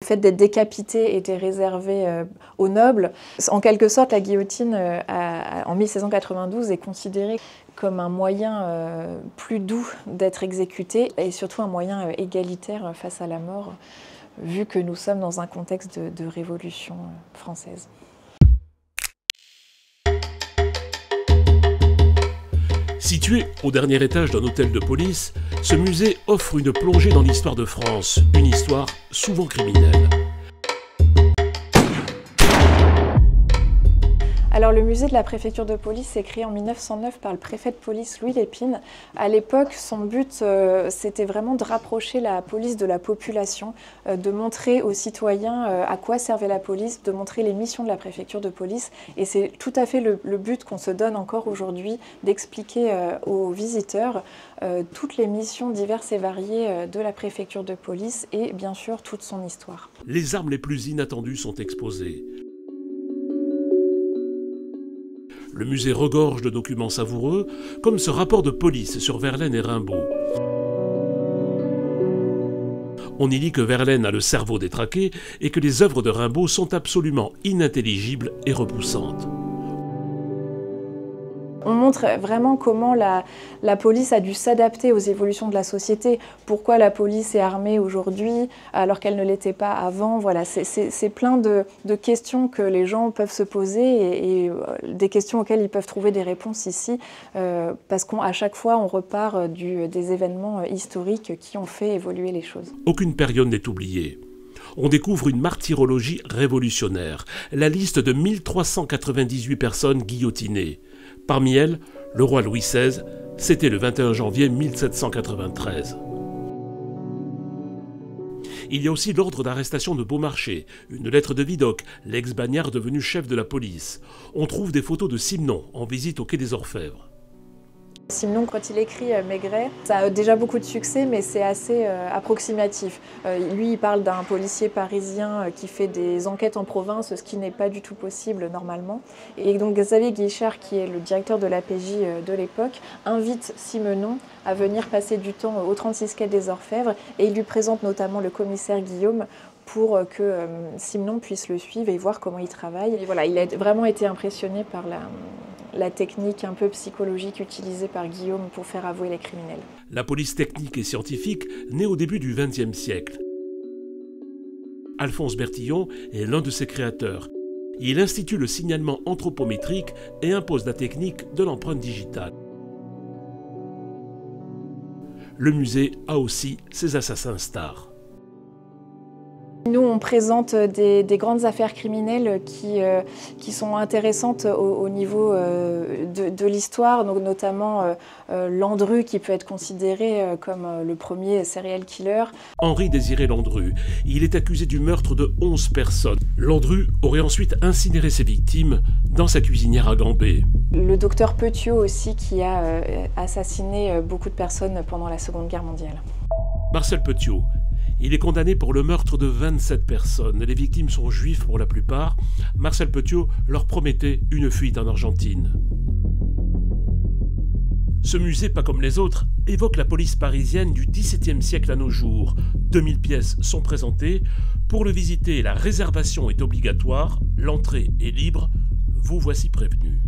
fait d'être décapité était réservé aux nobles. En quelque sorte, la guillotine, en 1692, est considérée comme un moyen plus doux d'être exécuté et surtout un moyen égalitaire face à la mort, vu que nous sommes dans un contexte de révolution française. Situé au dernier étage d'un hôtel de police, ce musée offre une plongée dans l'histoire de France, une histoire souvent criminelle. Alors le musée de la préfecture de police s'est créé en 1909 par le préfet de police Louis Lépine. À l'époque, son but c'était vraiment de rapprocher la police de la population, de montrer aux citoyens à quoi servait la police, de montrer les missions de la préfecture de police. Et c'est tout à fait le but qu'on se donne encore aujourd'hui, d'expliquer aux visiteurs toutes les missions diverses et variées de la préfecture de police et bien sûr toute son histoire. Les armes les plus inattendues sont exposées. Le musée regorge de documents savoureux, comme ce rapport de police sur Verlaine et Rimbaud. On y lit que Verlaine a le cerveau détraqué et que les œuvres de Rimbaud sont absolument inintelligibles et repoussantes. On montre vraiment comment la police a dû s'adapter aux évolutions de la société. Pourquoi la police est armée aujourd'hui alors qu'elle ne l'était pas avant. Voilà, c'est plein de questions que les gens peuvent se poser et des questions auxquelles ils peuvent trouver des réponses ici. Parce qu'à chaque fois, on repart des événements historiques qui ont fait évoluer les choses. Aucune période n'est oubliée. On découvre une martyrologie révolutionnaire, la liste de 1398 personnes guillotinées. Parmi elles, le roi Louis XVI, c'était le 21 janvier 1793. Il y a aussi l'ordre d'arrestation de Beaumarchais, une lettre de Vidocq, l'ex-bagnard devenu chef de la police. On trouve des photos de Simenon en visite au quai des Orfèvres. Simenon, quand il écrit Maigret, ça a déjà beaucoup de succès, mais c'est assez approximatif. Lui, il parle d'un policier parisien qui fait des enquêtes en province, ce qui n'est pas du tout possible normalement. Et donc Xavier Guichard, qui est le directeur de l'APJ de l'époque, invite Simenon à venir passer du temps au 36 quai des Orfèvres et il lui présente notamment le commissaire Guillaume pour que Simenon puisse le suivre et voir comment il travaille. Et voilà, il a vraiment été impressionné par la technique un peu psychologique utilisée par Guillaume pour faire avouer les criminels. La police technique et scientifique naît au début du XXe siècle. Alphonse Bertillon est l'un de ses créateurs. Il institue le signalement anthropométrique et impose la technique de l'empreinte digitale. Le musée a aussi ses assassins stars. Nous, on présente des grandes affaires criminelles qui sont intéressantes au niveau de l'histoire, donc notamment Landru, qui peut être considéré comme le premier serial killer. Henri-Désiré Landru, il est accusé du meurtre de 11 personnes. Landru aurait ensuite incinéré ses victimes dans sa cuisinière à Gambé. Le docteur Petiot aussi, qui a assassiné beaucoup de personnes pendant la Seconde Guerre mondiale. Marcel Petiot. Il est condamné pour le meurtre de 27 personnes. Les victimes sont juifs pour la plupart. Marcel Petiot leur promettait une fuite en Argentine. Ce musée, pas comme les autres, évoque la police parisienne du XVIIe siècle à nos jours. 2000 pièces sont présentées. Pour le visiter, la réservation est obligatoire. L'entrée est libre. Vous voici prévenus.